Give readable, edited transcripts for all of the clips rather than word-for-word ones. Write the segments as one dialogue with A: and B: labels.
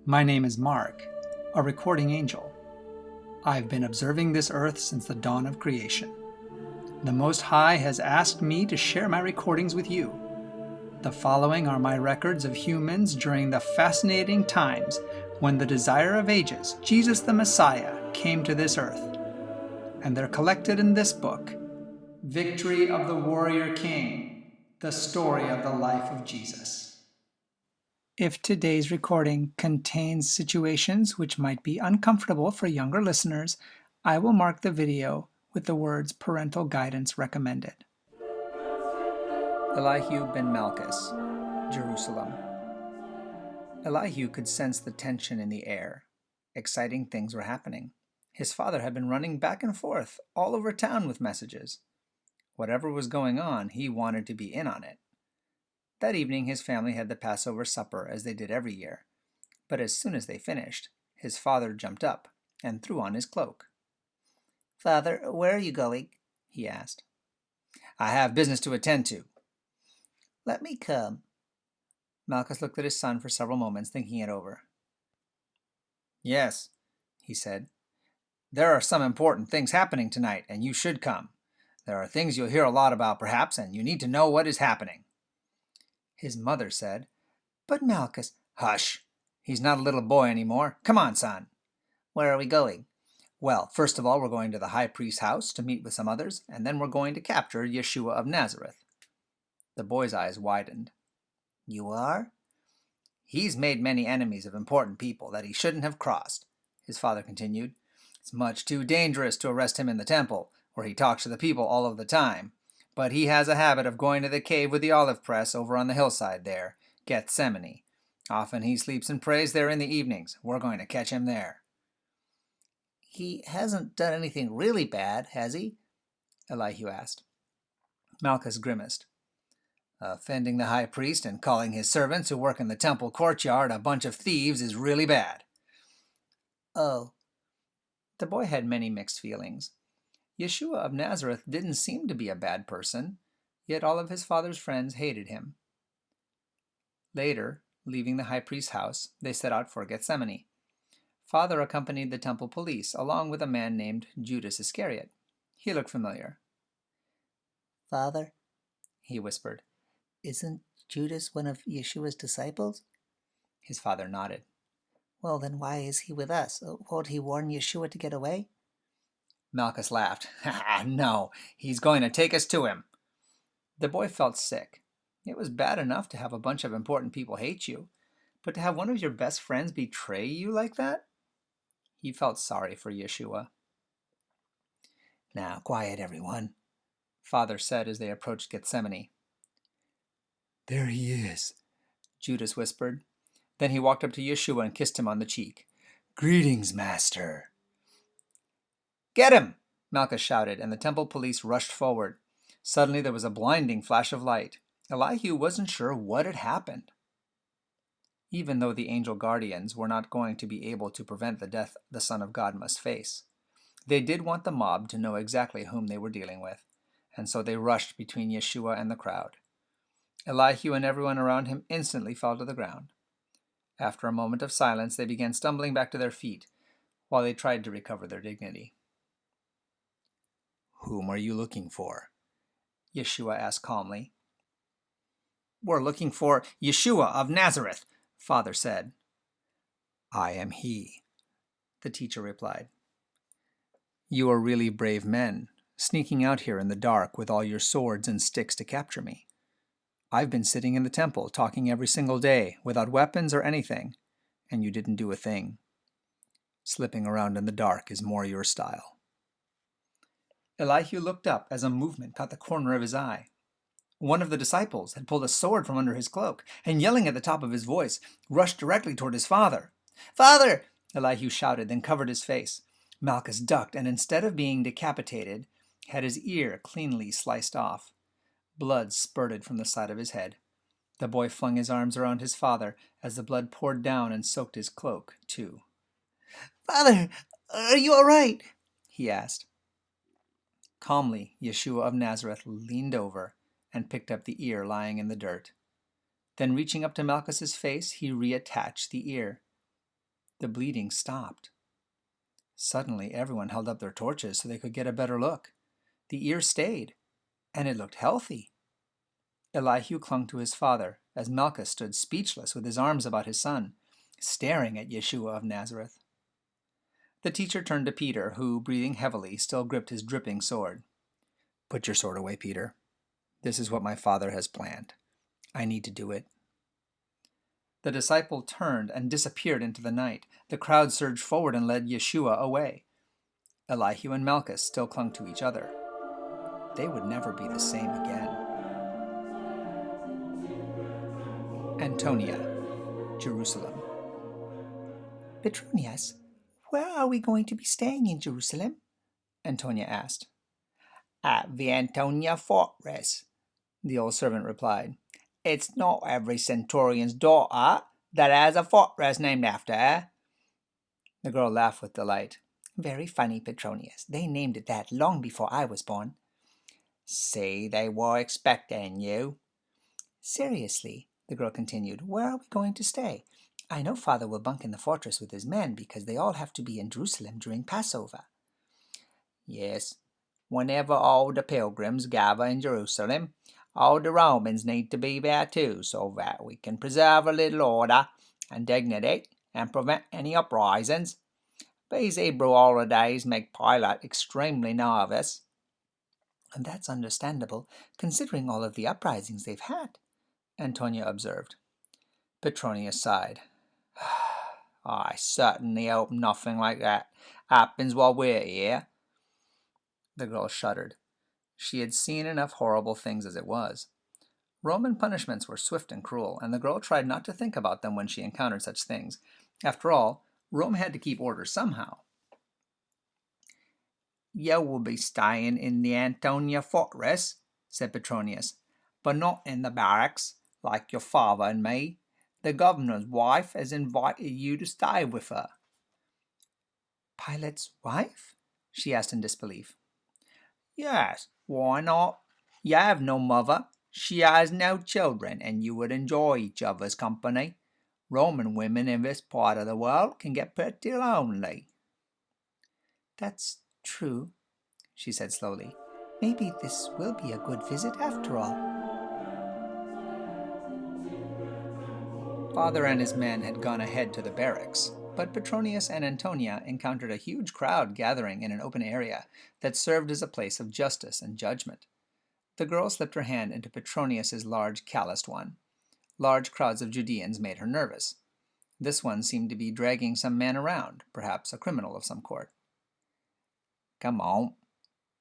A: My name is Mark, a recording angel. I've been observing this earth since the dawn of creation. The Most High has asked me to share my recordings with you. The following are my records of humans during the fascinating times when the desire of ages, Jesus the Messiah, came to this earth. And they're collected in this book, Victory of the Warrior King, the story of the life of Jesus. If today's recording contains situations which might be uncomfortable for younger listeners, I will mark the video with the words parental guidance recommended. Elihu ben Malchus, Jerusalem. Elihu could sense the tension in the air. Exciting things were happening. His father had been running back and forth all over town with messages. Whatever was going on, he wanted to be in on it. That evening his family had the Passover supper as they did every year. But as soon as they finished, his father jumped up and threw on his cloak. "Father, where are you going?" he asked. "I have business to attend to." "Let me come." Malchus looked at his son for several moments, thinking it over. "Yes," he said. "There are some important things happening tonight, and you should come. There are things you'll hear a lot about, perhaps, and you need to know what is happening." His mother said, "But Malchus—" "Hush! He's not a little boy anymore. Come on, son." "Where are we going?" "Well, first of all, we're going to the high priest's house to meet with some others, and then we're going to capture Yeshua of Nazareth." The boy's eyes widened. "You are?" "He's made many enemies of important people that he shouldn't have crossed," his father continued. "It's much too dangerous to arrest him in the temple, where he talks to the people all of the time. But he has a habit of going to the cave with the olive press over on the hillside there, Gethsemane. Often he sleeps and prays there in the evenings. We're going to catch him there." "He hasn't done anything really bad, has he?" Elihu asked. Malchus grimaced. "Offending the high priest and calling his servants who work in the temple courtyard a bunch of thieves is really bad." "Oh." The boy had many mixed feelings. Yeshua of Nazareth didn't seem to be a bad person, yet all of his father's friends hated him. Later, leaving the high priest's house, they set out for Gethsemane. Father accompanied the temple police, along with a man named Judas Iscariot. He looked familiar. "Father," he whispered, "isn't Judas one of Yeshua's disciples?" His father nodded. "Well, then why is he with us? Won't he warn Yeshua to get away?" Malchus laughed. "No, he's going to take us to him." The boy felt sick. It was bad enough to have a bunch of important people hate you, but to have one of your best friends betray you like that? He felt sorry for Yeshua. "Now, quiet, everyone," Father said as they approached Gethsemane. "There he is," Judas whispered. Then he walked up to Yeshua and kissed him on the cheek. "Greetings, Master." "Get him!" Malchus shouted, and the temple police rushed forward. Suddenly there was a blinding flash of light. Elihu wasn't sure what had happened. Even though the angel guardians were not going to be able to prevent the death the Son of God must face, they did want the mob to know exactly whom they were dealing with, and so they rushed between Yeshua and the crowd. Elihu and everyone around him instantly fell to the ground. After a moment of silence, they began stumbling back to their feet while they tried to recover their dignity. "Whom are you looking for?" Yeshua asked calmly. "We're looking for Yeshua of Nazareth," Father said. "I am he," the teacher replied. "You are really brave men, sneaking out here in the dark with all your swords and sticks to capture me. I've been sitting in the temple talking every single day without weapons or anything, and you didn't do a thing. Slipping around in the dark is more your style." Elihu looked up as a movement caught the corner of his eye. One of the disciples had pulled a sword from under his cloak and, yelling at the top of his voice, rushed directly toward his father. "Father!" Elihu shouted, then covered his face. Malchus ducked and, instead of being decapitated, had his ear cleanly sliced off. Blood spurted from the side of his head. The boy flung his arms around his father as the blood poured down and soaked his cloak, too. "Father, are you all right?" he asked. Calmly, Yeshua of Nazareth leaned over and picked up the ear lying in the dirt. Then, reaching up to Malchus's face, he reattached the ear. The bleeding stopped. Suddenly, everyone held up their torches so they could get a better look. The ear stayed, and it looked healthy. Elihu clung to his father as Malchus stood speechless with his arms about his son, staring at Yeshua of Nazareth. The teacher turned to Peter, who, breathing heavily, still gripped his dripping sword. "Put your sword away, Peter. This is what my father has planned. I need to do it." The disciple turned and disappeared into the night. The crowd surged forward and led Yeshua away. Elihu and Malchus still clung to each other. They would never be the same again. Antonia, Jerusalem. "Petronius, where are we going to be staying in Jerusalem?" Antonia asked. "At the Antonia fortress," the old servant replied. "It's not every centurion's daughter that has a fortress named after her." The girl laughed with delight. "Very funny, Petronius. They named it that long before I was born." "See, they were expecting you." "Seriously," the girl continued, "where are we going to stay? I know Father will bunk in the fortress with his men because they all have to be in Jerusalem during Passover." "Yes, whenever all the pilgrims gather in Jerusalem, all the Romans need to be there too, so that we can preserve a little order and dignity and prevent any uprisings. These Hebrew holidays make Pilate extremely nervous." "And that's understandable, considering all of the uprisings they've had," Antonia observed. Petronius sighed. "I certainly hope nothing like that happens while we're here." The girl shuddered. She had seen enough horrible things as it was. Roman punishments were swift and cruel, and the girl tried not to think about them when she encountered such things. After all, Rome had to keep order somehow. "You will be staying in the Antonia fortress," said Petronius, "but not in the barracks, like your father and me. The governor's wife has invited you to stay with her." "Pilate's wife?" she asked in disbelief. "Yes, why not? You have no mother, she has no children, and you would enjoy each other's company. Roman women in this part of the world can get pretty lonely." "That's true," she said slowly. "Maybe this will be a good visit after all." Father and his men had gone ahead to the barracks, but Petronius and Antonia encountered a huge crowd gathering in an open area that served as a place of justice and judgment. The girl slipped her hand into Petronius's large, calloused one. Large crowds of Judeans made her nervous. This one seemed to be dragging some man around, perhaps a criminal of some sort. "Come on,"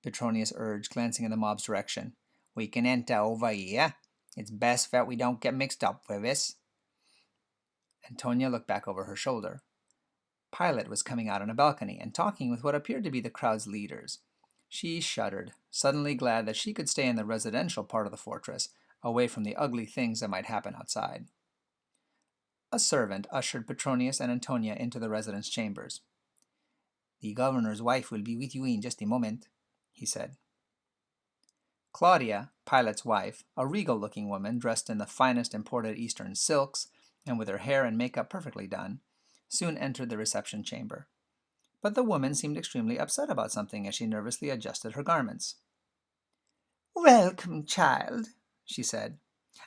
A: Petronius urged, glancing in the mob's direction. "We can enter over here. It's best that we don't get mixed up with this." Antonia looked back over her shoulder. Pilate was coming out on a balcony and talking with what appeared to be the crowd's leaders. She shuddered, suddenly glad that she could stay in the residential part of the fortress, away from the ugly things that might happen outside. A servant ushered Petronius and Antonia into the residence chambers. "The governor's wife will be with you in just a moment," he said. Claudia, Pilate's wife, a regal-looking woman dressed in the finest imported Eastern silks, and with her hair and makeup perfectly done, soon entered the reception chamber. But the woman seemed extremely upset about something as she nervously adjusted her garments. "Welcome, child," she said.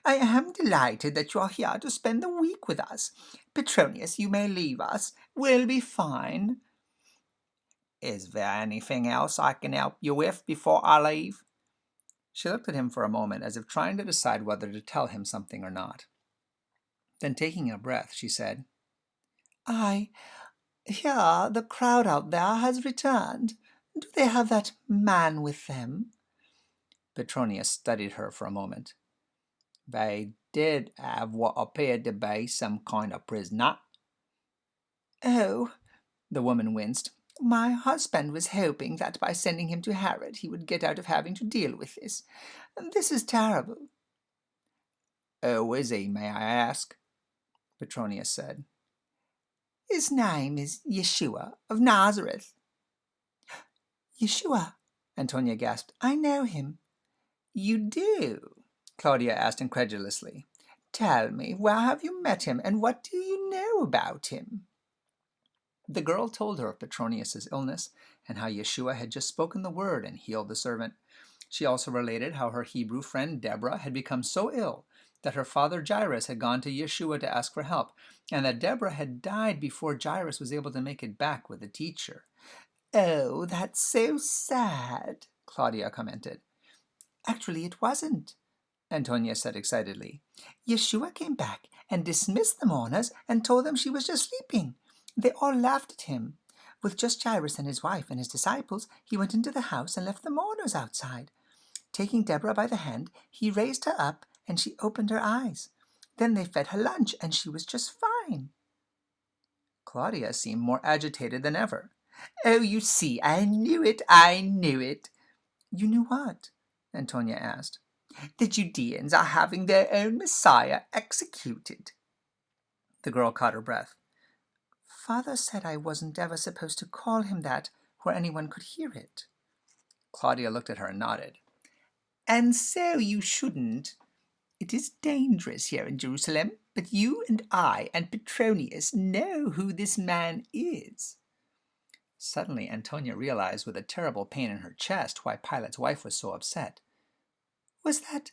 A: "I am delighted that you are here to spend the week with us. Petronius, you may leave us. We'll be fine." "Is there anything else I can help you with before I leave?" She looked at him for a moment as if trying to decide whether to tell him something or not. Then, taking a breath, she said, "I hear the crowd out there has returned. Do they have that man with them?" Petronius studied her for a moment. "They did have what appeared to be some kind of prisoner." "Oh," the woman winced. "My husband was hoping that by sending him to Herod he would get out of having to deal with this. This is terrible." "Who is he, may I ask?" Petronius said. "His name is Yeshua of Nazareth." "Yeshua," Antonia gasped. "I know him." "You do?" Claudia asked incredulously. "Tell me, where have you met him, and what do you know about him?" The girl told her of Petronius's illness and how Yeshua had just spoken the word and healed the servant. She also related how her Hebrew friend Deborah had become so ill that her father Jairus had gone to Yeshua to ask for help, and that Deborah had died before Jairus was able to make it back with the teacher. "Oh, that's so sad," Claudia commented. "Actually, it wasn't," Antonia said excitedly. "Yeshua came back and dismissed the mourners and told them she was just sleeping. They all laughed at him. With just Jairus and his wife and his disciples, he went into the house and left the mourners outside. Taking Deborah by the hand, he raised her up and she opened her eyes. Then they fed her lunch and she was just fine." Claudia seemed more agitated than ever. "Oh, you see, I knew it. "You knew what?" Antonia asked. "The Judeans are having their own Messiah executed." The girl caught her breath. "Father said I wasn't ever supposed to call him that where anyone could hear it." Claudia looked at her and nodded. "And so you shouldn't. It is dangerous here in Jerusalem, but you and I and Petronius know who this man is." Suddenly Antonia realized with a terrible pain in her chest why Pilate's wife was so upset. "Was that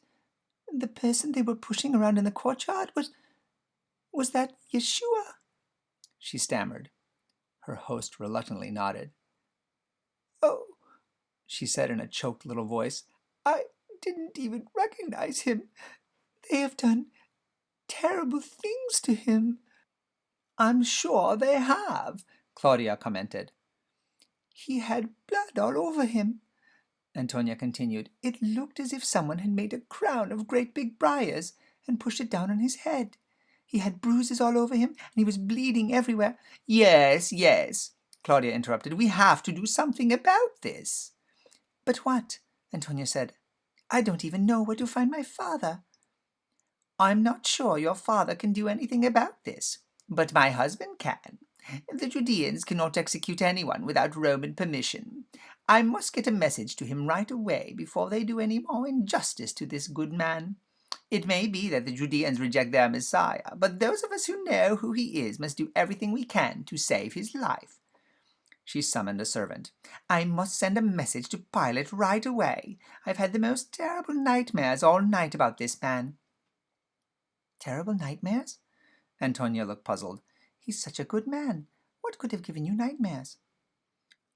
A: the person they were pushing around in the courtyard? Was that Yeshua?" she stammered. Her host reluctantly nodded. "Oh," she said in a choked little voice, "I didn't even recognize him. They have done terrible things to him." "I'm sure they have," Claudia commented. "He had blood all over him," Antonia continued. "It looked as if someone had made a crown of great big briars and pushed it down on his head. He had bruises all over him, and he was bleeding everywhere." Yes, Claudia interrupted. "We have to do something about this." "But what?" Antonia said. "I don't even know where to find my father." "I'm not sure your father can do anything about this, but my husband can. The Judeans cannot execute anyone without Roman permission. I must get a message to him right away before they do any more injustice to this good man. It may be that the Judeans reject their Messiah, but those of us who know who he is must do everything we can to save his life." She summoned a servant. "I must send a message to Pilate right away. I've had the most terrible nightmares all night about this man." "Terrible nightmares?" Antonia looked puzzled. "He's such a good man. What could have given you nightmares?"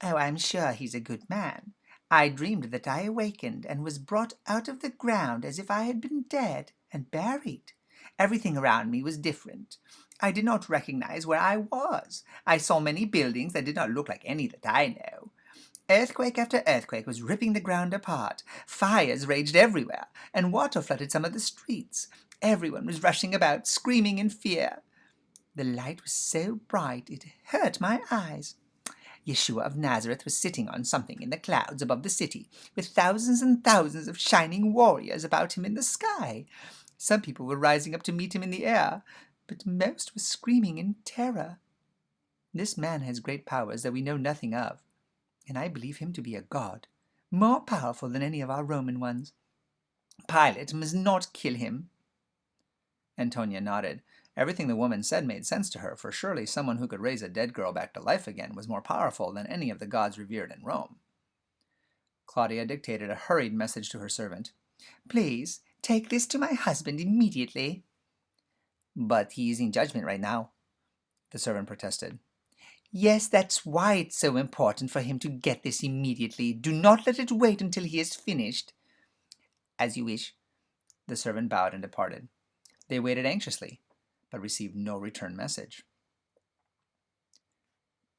A: "Oh, I'm sure he's a good man. I dreamed that I awakened and was brought out of the ground as if I had been dead and buried. Everything around me was different. I did not recognize where I was. I saw many buildings that did not look like any that I know. Earthquake after earthquake was ripping the ground apart. Fires raged everywhere, and water flooded some of the streets. Everyone was rushing about, screaming in fear. The light was so bright it hurt my eyes. Yeshua of Nazareth was sitting on something in the clouds above the city, with thousands and thousands of shining warriors about him in the sky. Some people were rising up to meet him in the air, but most were screaming in terror. This man has great powers that we know nothing of, and I believe him to be a god, more powerful than any of our Roman ones. Pilate must not kill him." Antonia nodded. Everything the woman said made sense to her, for surely someone who could raise a dead girl back to life again was more powerful than any of the gods revered in Rome. Claudia dictated a hurried message to her servant. "Please, take this to my husband immediately." "But he's in judgment right now," the servant protested. "Yes, that's why it's so important for him to get this immediately. Do not let it wait until he is finished." "As you wish." The servant bowed and departed. They waited anxiously, but received no return message.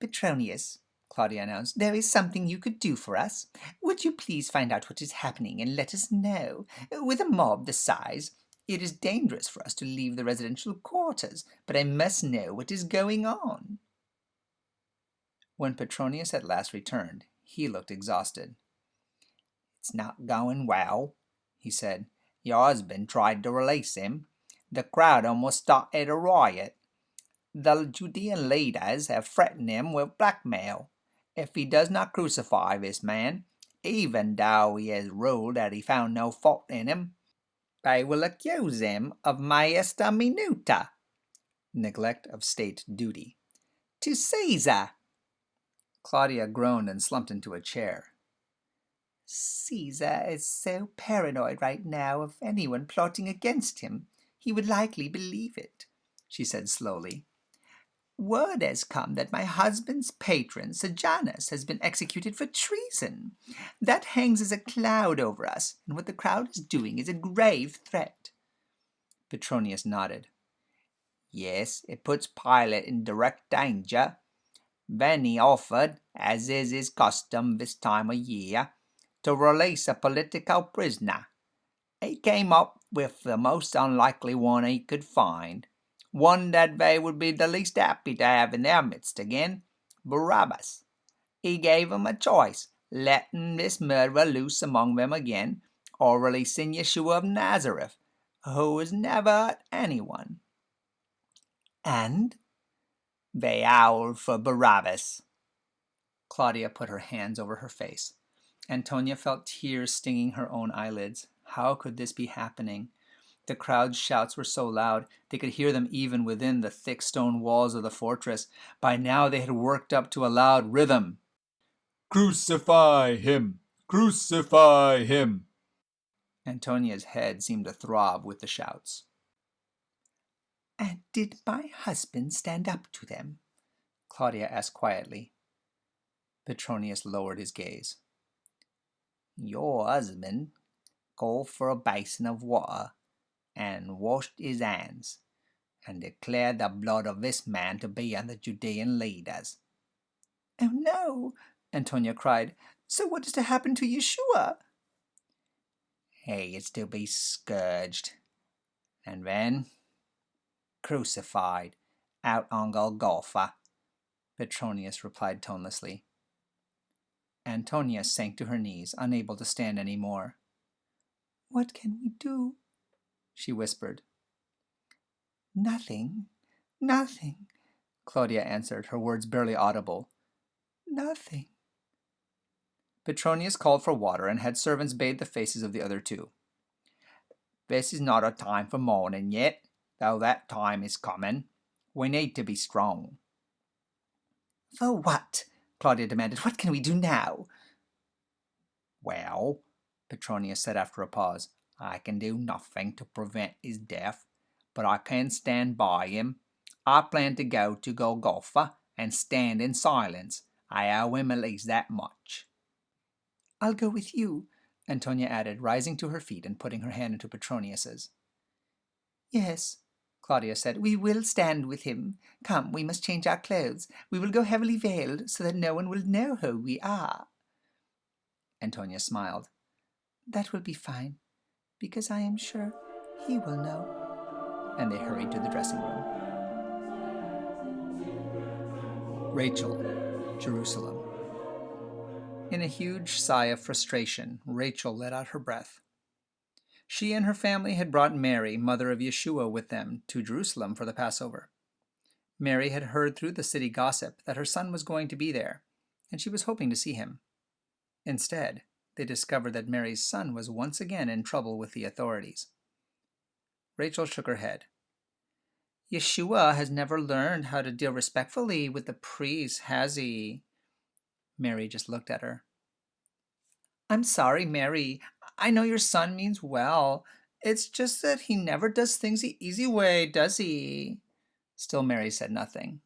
A: "Petronius," Claudia announced, "there is something you could do for us. Would you please find out what is happening and let us know? With a mob this size, it is dangerous for us to leave the residential quarters, but I must know what is going on." When Petronius at last returned, he looked exhausted. "It's not going well," he said. "Your husband tried to release him. The crowd almost started a riot. The Judean leaders have threatened him with blackmail. If he does not crucify this man, even though he has ruled that he found no fault in him, they will accuse him of maiesta minuta, neglect of state duty. To Caesar! Claudia groaned and slumped into a chair. Caesar is so paranoid right now of anyone plotting against him. He would likely believe it, she said slowly. Word has come that my husband's patron, Sejanus, has been executed for treason. That hangs as a cloud over us, and what the crowd is doing is a grave threat. Petronius nodded. Yes, it puts Pilate in direct danger. Then he offered, as is his custom this time of year, to release a political prisoner. He came up with the most unlikely one he could find, one that they would be the least happy to have in their midst again, Barabbas. He gave them a choice, letting this murderer loose among them again, or releasing Yeshua of Nazareth, who has never hurt anyone. And they howled for Barabbas. Claudia put her hands over her face. Antonia felt tears stinging her own eyelids. How could this be happening? The crowd's shouts were so loud they could hear them even within the thick stone walls of the fortress. By now they had worked up to a loud rhythm. Crucify him! Crucify him! Antonia's head seemed to throb with the shouts. And did my husband stand up to them? Claudia asked quietly. Petronius lowered his gaze. Your husband called for a basin of water and washed his hands and declared the blood of this man to be on the Judean leaders. Oh no, Antonia cried. So what is to happen to Yeshua? He is to be scourged and then crucified out on Golgotha, Petronius replied tonelessly. Antonia sank to her knees, unable to stand any more. What can we do? She whispered. Nothing, nothing, Claudia answered, her words barely audible. Nothing. Petronius called for water and had servants bathe the faces of the other two. This is not a time for mourning yet, though that time is coming. We need to be strong. For what? Claudia demanded. What can we do now? Well, Petronius said after a pause, I can do nothing to prevent his death, but I can stand by him. I plan to go to Golgotha and stand in silence. I owe him at least that much. I'll go with you, Antonia added, rising to her feet and putting her hand into Petronius's. Yes, Claudia said, we will stand with him. Come, we must change our clothes. We will go heavily veiled so that no one will know who we are. Antonia smiled. That will be fine, because I am sure he will know. And they hurried to the dressing room. Rachel, Jerusalem. In a huge sigh of frustration, Rachel let out her breath. She and her family had brought Mary, mother of Yeshua, with them to Jerusalem for the Passover. Mary had heard through the city gossip that her son was going to be there, and she was hoping to see him. Instead, they discovered that Mary's son was once again in trouble with the authorities. Rachel shook her head. Yeshua has never learned how to deal respectfully with the priests, has he? Mary just looked at her. I'm sorry, Mary. I know your son means well. It's just that he never does things the easy way, does he? Still Mary said nothing.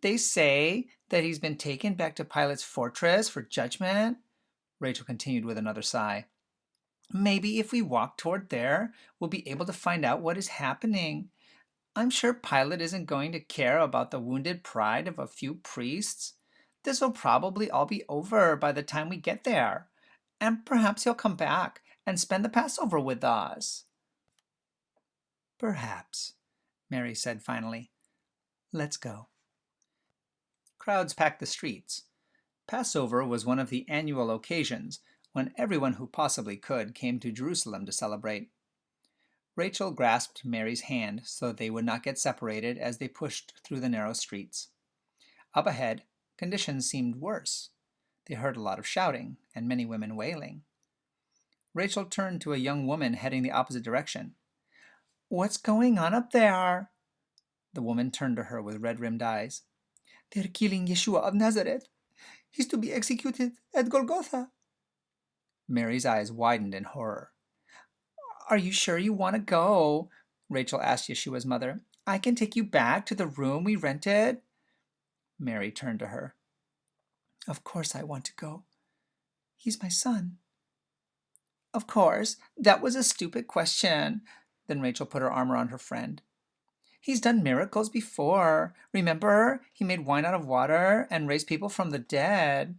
A: They say that he's been taken back to Pilate's fortress for judgment, Rachel continued with another sigh. Maybe if we walk toward there, we'll be able to find out what is happening. I'm sure Pilate isn't going to care about the wounded pride of a few priests. This will probably all be over by the time we get there, and perhaps he'll come back and spend the Passover with us. Perhaps, Mary said finally. Let's go. Crowds packed the streets. Passover was one of the annual occasions when everyone who possibly could came to Jerusalem to celebrate. Rachel grasped Mary's hand so that they would not get separated as they pushed through the narrow streets. Up ahead, conditions seemed worse. They heard a lot of shouting and many women wailing. Rachel turned to a young woman heading the opposite direction. What's going on up there? The woman turned to her with red-rimmed eyes. They're killing Yeshua of Nazareth. He's to be executed at Golgotha. Mary's eyes widened in horror. Are you sure you want to go? Rachel asked Yeshua's mother. I can take you back to the room we rented. Mary turned to her. Of course I want to go. He's my son. Of course, that was a stupid question. Then Rachel put her arm around her friend. He's done miracles before. Remember, he made wine out of water and raised people from the dead.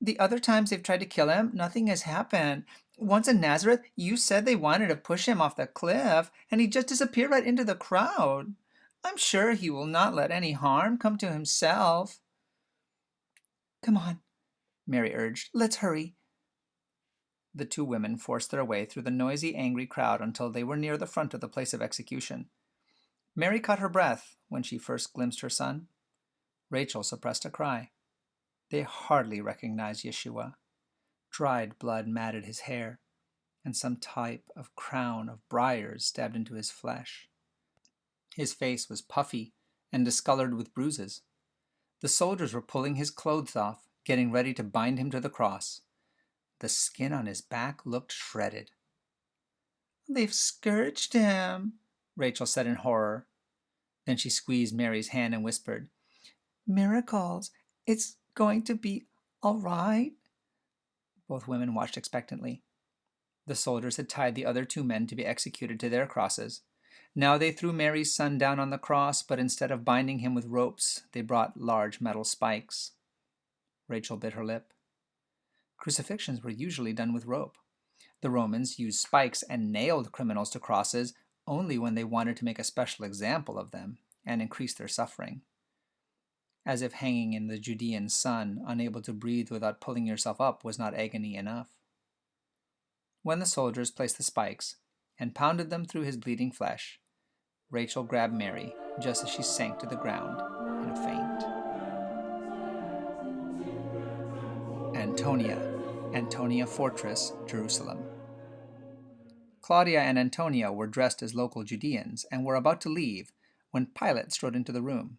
A: The other times they've tried to kill him, nothing has happened. Once in Nazareth, you said they wanted to push him off the cliff, and he just disappeared right into the crowd. I'm sure he will not let any harm come to himself. Come on, Mary urged. Let's hurry. The two women forced their way through the noisy, angry crowd until they were near the front of the place of execution. Mary caught her breath when she first glimpsed her son. Rachel suppressed a cry. They hardly recognized Yeshua. Dried blood matted his hair, and some type of crown of briars stabbed into his flesh. His face was puffy and discolored with bruises. The soldiers were pulling his clothes off, getting ready to bind him to the cross. The skin on his back looked shredded. They've scourged him, Rachel said in horror. Then she squeezed Mary's hand and whispered, Miracles, it's going to be all right. Both women watched expectantly. The soldiers had tied the other two men to be executed to their crosses. Now they threw Mary's son down on the cross, but instead of binding him with ropes, they brought large metal spikes. Rachel bit her lip. Crucifixions were usually done with rope. The Romans used spikes and nailed criminals to crosses only when they wanted to make a special example of them and increase their suffering. As if hanging in the Judean sun, unable to breathe without pulling yourself up, was not agony enough. When the soldiers placed the spikes and pounded them through his bleeding flesh, Rachel grabbed Mary just as she sank to the ground in a faint. Antonia Fortress, Jerusalem. Claudia and Antonia were dressed as local Judeans and were about to leave when Pilate strode into the room.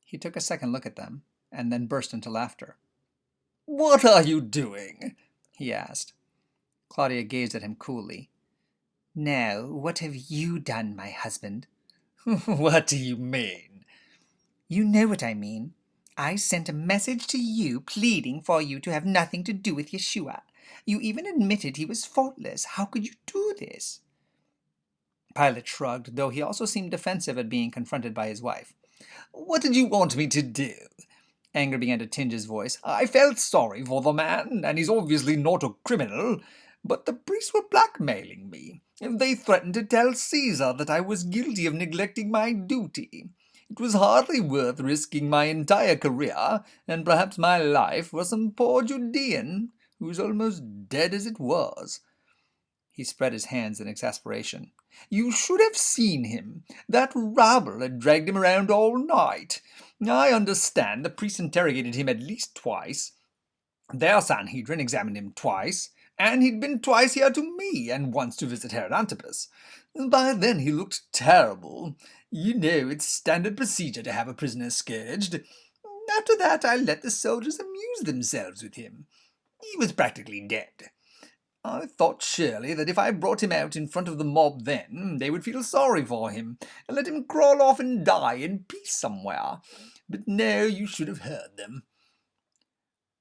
A: He took a second look at them and then burst into laughter. What are you doing? He asked. Claudia gazed at him coolly. No, what have you done, my husband? What do you mean? You know what I mean. I sent a message to you pleading for you to have nothing to do with Yeshua. You even admitted he was faultless. How could you do this? Pilate shrugged, though he also seemed defensive at being confronted by his wife. What did you want me to do? Anger began to tinge his voice. I felt sorry for the man, and he's obviously not a criminal, but the priests were blackmailing me. They threatened to tell Caesar that I was guilty of neglecting my duty. It was hardly worth risking my entire career, and perhaps my life, for some poor Judean who was almost dead as it was. He spread his hands in exasperation. You should have seen him. That rabble had dragged him around all night. I understand the priests interrogated him at least twice. Their Sanhedrin examined him twice, and he'd been twice here to me, and once to visit Herod Antipas. By then he looked terrible. You know, it's standard procedure to have a prisoner scourged. After that, I let the soldiers amuse themselves with him. He was practically dead. I thought surely that if I brought him out in front of the mob then, they would feel sorry for him, and let him crawl off and die in peace somewhere. But no, you should have heard them.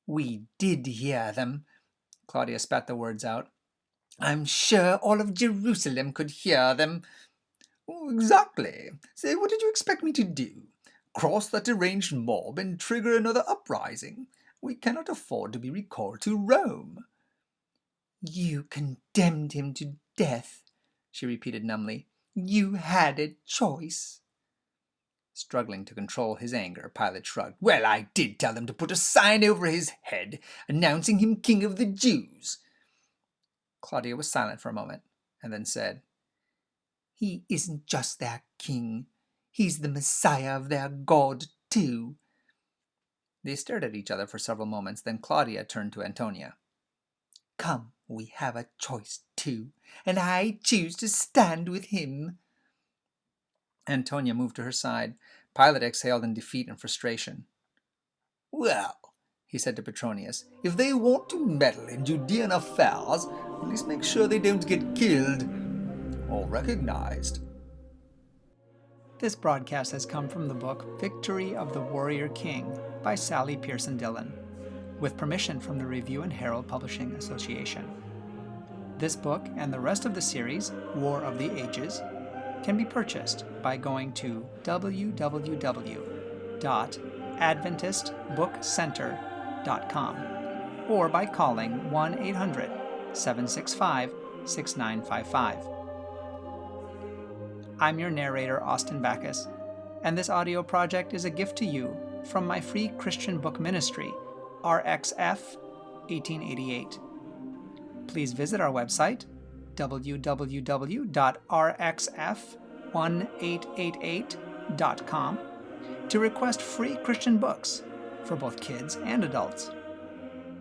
A: We did hear them. Claudia spat the words out. I'm sure all of Jerusalem could hear them. Oh, exactly. So what did you expect me to do? Cross that deranged mob and trigger another uprising? We cannot afford to be recalled to Rome. You condemned him to death, she repeated numbly. You had a choice. Struggling to control his anger, Pilate shrugged. Well, I did tell them to put a sign over his head, announcing him king of the Jews. Claudia was silent for a moment, and then said, He isn't just their king. He's the Messiah of their God, too. They stared at each other for several moments, then Claudia turned to Antonia. Come, we have a choice, too, and I choose to stand with him. Antonia moved to her side. Pilate exhaled in defeat and frustration. "Well," he said to Petronius, "if they want to meddle in Judean affairs, at least make sure they don't get killed or recognized." This broadcast has come from the book Victory of the Warrior King by Sally Pierson Dillon, with permission from the Review and Herald Publishing Association. This book and the rest of the series, War of the Ages, can be purchased by going to www.adventistbookcenter.com or by calling 1-800-765-6955. I'm your narrator, Austin Backus, and this audio project is a gift to you from my free Christian book ministry, RXF 1888. Please visit our website, www.rxf1888.com, to request free Christian books for both kids and adults.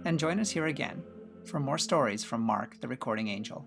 A: And join us here again for more stories from Mark the Recording Angel.